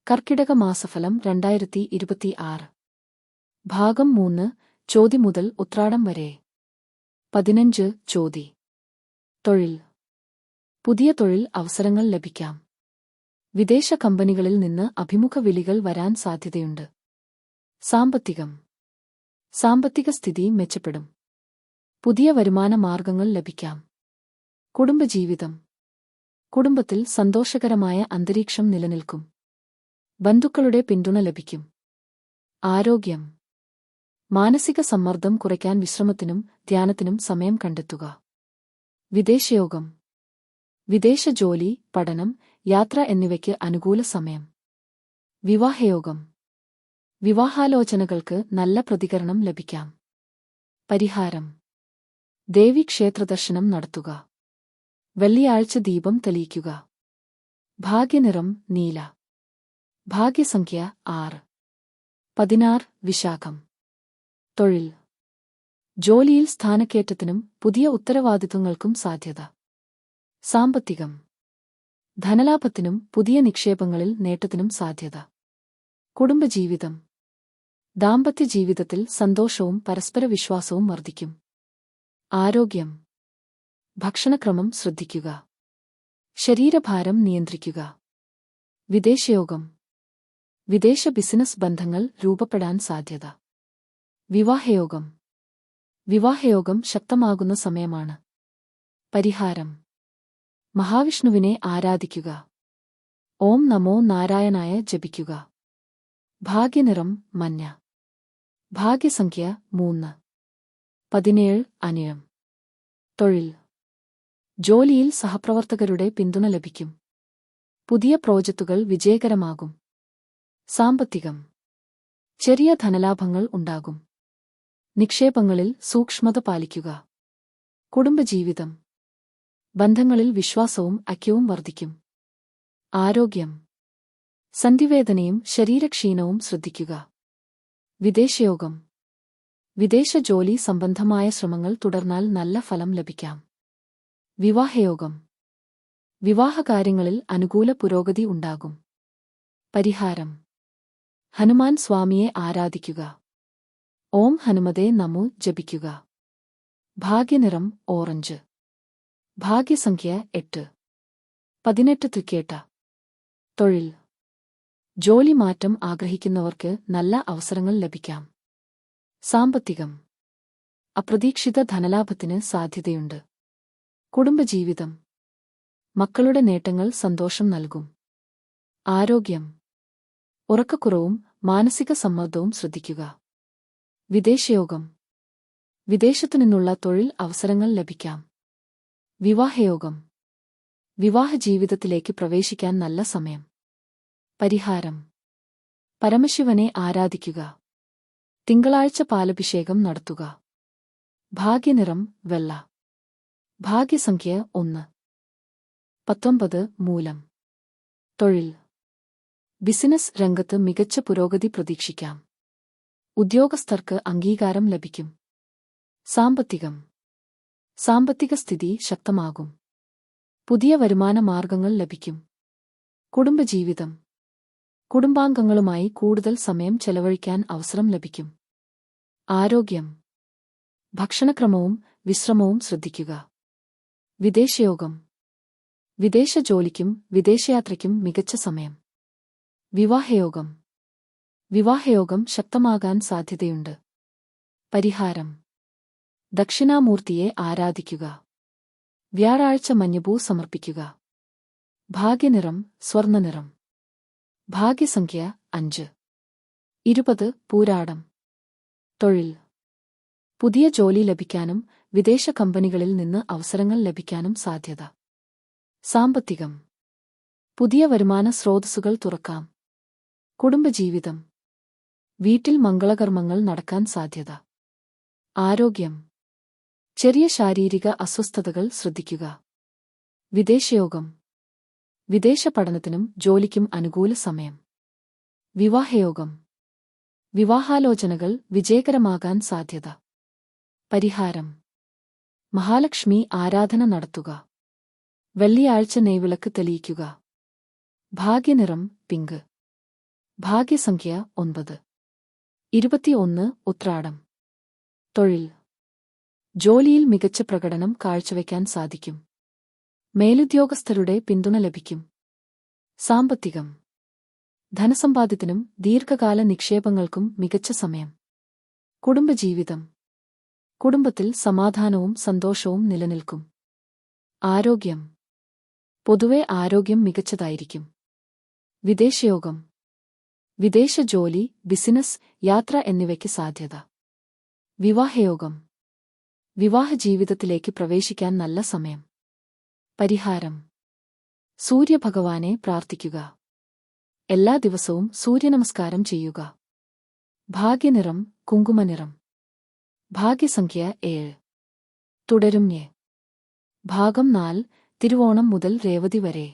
കർക്കിടക മാസഫലം 2026 ഭാഗം 3 ചോതി മുതൽ ഉത്രാടം വരെ 15 ചോതി. തൊഴിൽ. പുതിയ തൊഴിൽ അവസരങ്ങൾ ലഭിക്കാം. വിദേശ കമ്പനികളിൽ നിന്ന് അഭിമുഖ വിളികൾ വരാൻ സാധ്യതയുണ്ട്. സാമ്പത്തികം. സാമ്പത്തിക സ്ഥിതി മെച്ചപ്പെടും. പുതിയ വരുമാന മാർഗങ്ങൾ ലഭിക്കാം. കുടുംബജീവിതം. കുടുംബത്തിൽ സന്തോഷകരമായ അന്തരീക്ഷം നിലനിൽക്കും. ബന്ധുക്കളുടെ പിന്തുണ ലഭിക്കും. ആരോഗ്യം. മാനസിക സമ്മർദ്ദം കുറയ്ക്കാൻ വിശ്രമത്തിനും ധ്യാനത്തിനും സമയം കണ്ടെത്തുക. വിദേശയോഗം. വിദേശ ജോലി, പഠനം, യാത്ര എന്നിവയ്ക്ക് അനുകൂല സമയം. വിവാഹയോഗം. വിവാഹാലോചനകൾക്ക് നല്ല പ്രതികരണം ലഭിക്കാം. പരിഹാരം. ദേവീക്ഷേത്രദർശനം നടത്തുക. വെള്ളിയാഴ്ച ദീപം തെളിയിക്കുക. ഭാഗ്യനിറം നീല. ഭാഗ്യസംഖ്യ 6. 16 വിശാഖം. തൊഴിൽ. ജോലിയിൽ സ്ഥാനക്കയറ്റത്തിനും പുതിയ ഉത്തരവാദിത്വങ്ങൾക്കും സാധ്യത. സാമ്പത്തികം. ധനലാഭത്തിനും പുതിയ നിക്ഷേപങ്ങളിൽ നേട്ടത്തിനും സാധ്യത. കുടുംബജീവിതം. ദാമ്പത്യ ജീവിതത്തിൽ സന്തോഷവും പരസ്പര വിശ്വാസവും വർദ്ധിക്കും. ആരോഗ്യം. ഭക്ഷണക്രമം ശ്രദ്ധിക്കുക. ശരീരഭാരം നിയന്ത്രിക്കുക. വിദേശയോഗം. വിദേശ ബിസിനസ് ബന്ധങ്ങൾ രൂപപ്പെടാൻ സാധ്യത. വിവാഹയോഗം. വിവാഹയോഗം ശക്തമാകുന്ന സമയമാണ്. പരിഹാരം. മഹാവിഷ്ണുവിനെ ആരാധിക്കുക. ഓം നമോ നാരായണായ ജപിക്കുക. ഭാഗ്യനിറം മഞ്ഞ. ഭാഗ്യസംഖ്യ 3. 17 അനിഴം. തൊഴിൽ. ജോലിയിൽ സഹപ്രവർത്തകരുടെ പിന്തുണ ലഭിക്കും. പുതിയ പ്രോജക്റ്റുകൾ വിജയകരമാകും. സാമ്പത്തികം. ചെറിയ ധനലാഭങ്ങൾ ഉണ്ടാകും. നിക്ഷേപങ്ങളിൽ സൂക്ഷ്മത പാലിക്കുക. കുടുംബജീവിതം. ബന്ധങ്ങളിൽ വിശ്വാസവും ഐക്യവും വർദ്ധിക്കും. ആരോഗ്യം. സന്ധിവേദനയും ശരീരക്ഷീണവും ശ്രദ്ധിക്കുക. വിദേശയോഗം. വിദേശ ജോലി സംബന്ധമായ ശ്രമങ്ങൾ തുടർന്നാൽ നല്ല ഫലം ലഭിക്കാം. വിവാഹയോഗം. വിവാഹകാര്യങ്ങളിൽ അനുകൂല പുരോഗതി ഉണ്ടാകും. പരിഹാരം. ഹനുമാൻ സ്വാമിയെ ആരാധിക്കുക. ഓം ഹനുമതേ നമോ ജപിക്കുക. ഭാഗ്യനിറം ഓറഞ്ച്. ഭാഗ്യസംഖ്യ 8. 18 തൃക്കേട്ട. തൊഴിൽ. ജോലി മാറ്റം ആഗ്രഹിക്കുന്നവർക്ക് നല്ല അവസരങ്ങൾ ലഭിക്കാം. സാമ്പത്തികം. അപ്രതീക്ഷിത ധനലാഭത്തിന് സാധ്യതയുണ്ട്. കുടുംബജീവിതം. മക്കളുടെ നേട്ടങ്ങൾ സന്തോഷം നൽകും. ആരോഗ്യം. ഉറക്കക്കുറവും മാനസിക സമ്മർദ്ദവും ശ്രദ്ധിക്കുക. വിദേശയോഗം. വിദേശത്തുനിന്നുള്ള തൊഴിൽ അവസരങ്ങൾ ലഭിക്കാം. വിവാഹയോഗം. വിവാഹ ജീവിതത്തിലേക്ക് പ്രവേശിക്കാൻ നല്ല സമയം. പരിഹാരം. പരമശിവനെ ആരാധിക്കുക. തിങ്കളാഴ്ച പാലഭിഷേകം നടത്തുക. ഭാഗ്യനിറം വെള്ള. ഭാഗ്യസംഖ്യ 1. 19 മൂലം. തൊഴിൽ. ബിസിനസ് രംഗത്ത് മികച്ച പുരോഗതി പ്രതീക്ഷിക്കാം. ഉദ്യോഗസ്ഥർക്ക് അംഗീകാരം ലഭിക്കും. സാമ്പത്തികം. സാമ്പത്തിക സ്ഥിതി ശക്തമാകും. പുതിയ വരുമാന മാർഗങ്ങൾ ലഭിക്കും. കുടുംബജീവിതം. കുടുംബാംഗങ്ങളുമായി കൂടുതൽ സമയം ചെലവഴിക്കാൻ അവസരം ലഭിക്കും. ആരോഗ്യം. ഭക്ഷണക്രമവും വിശ്രമവും ശ്രദ്ധിക്കുക. വിദേശയോഗം. വിദേശ ജോലിക്കും വിദേശയാത്രയ്ക്കും മികച്ച സമയം. വിവാഹയോഗം. വിവാഹയോഗം ശക്തമാകാൻ സാധ്യതയുണ്ട്. പരിഹാരം. ദക്ഷിണാമൂർത്തിയെ ആരാധിക്കുക. വ്യാഴാഴ്ച മഞ്ഞപൂ സമർപ്പിക്കുക. ഭാഗ്യനിറം സ്വർണ്ണനിറം. ഭാഗ്യസംഖ്യ 5. 20 പൂരാടം. തൊഴിൽ. പുതിയ ജോലി ലഭിക്കാനും വിദേശ കമ്പനികളിൽ നിന്ന് അവസരങ്ങൾ ലഭിക്കാനും സാധ്യത. സാമ്പത്തികം. പുതിയ വരുമാന സ്രോതസ്സുകൾ തുറക്കാം. കുടുംബജീവിതം. വീട്ടിൽ മംഗളകർമ്മങ്ങൾ നടക്കാൻ സാധ്യത. ആരോഗ്യം. ചെറിയ ശാരീരിക അസ്വസ്ഥതകൾ ശ്രദ്ധിക്കുക. വിദേശയോഗം. വിദേശ പഠനത്തിനും ജോലിക്കും അനുകൂല സമയം. വിവാഹയോഗം. വിവാഹാലോചനകൾ വിജയകരമാകാൻ സാധ്യത. പരിഹാരം. മഹാലക്ഷ്മി ആരാധന നടത്തുക. വെള്ളിയാഴ്ച നെയ്വിളക്ക് തെളിയിക്കുക. ഭാഗ്യനിറം പിങ്ക്. ഭാഗ്യസംഖ്യ 9. 21 ഉത്രാടം. തൊഴിൽ. ജോലിയിൽ മികച്ച പ്രകടനം കാഴ്ചവെക്കാൻ സാധിക്കും. മേലുദ്യോഗസ്ഥരുടെ പിന്തുണ ലഭിക്കും. സാമ്പത്തികം. ധനസമ്പാദ്യത്തിനും ദീർഘകാല നിക്ഷേപങ്ങൾക്കും മികച്ച സമയം. കുടുംബജീവിതം. കുടുംബത്തിൽ സമാധാനവും സന്തോഷവും നിലനിൽക്കും. ആരോഗ്യം. പൊതുവെ ആരോഗ്യം മികച്ചതായിരിക്കും. വിദേശയോഗം. വിദേശ ജോലി, ബിസിനസ്, യാത്ര എന്നിവയ്ക്ക് സാധ്യത. വിവാഹയോഗം. വിവാഹ ജീവിതത്തിലേക്ക് പ്രവേശിക്കാൻ നല്ല സമയം. പരിഹാരം. സൂര്യഭഗവാനെ പ്രാർത്ഥിക്കുക. എല്ലാ ദിവസവും സൂര്യനമസ്കാരം ചെയ്യുക. ഭാഗ്യനിറം കുങ്കുമനിറം. ഭാഗ്യസംഖ്യ 7. തുടരും. ഭാഗം 4 തിരുവോണം മുതൽ രേവതി വരെ.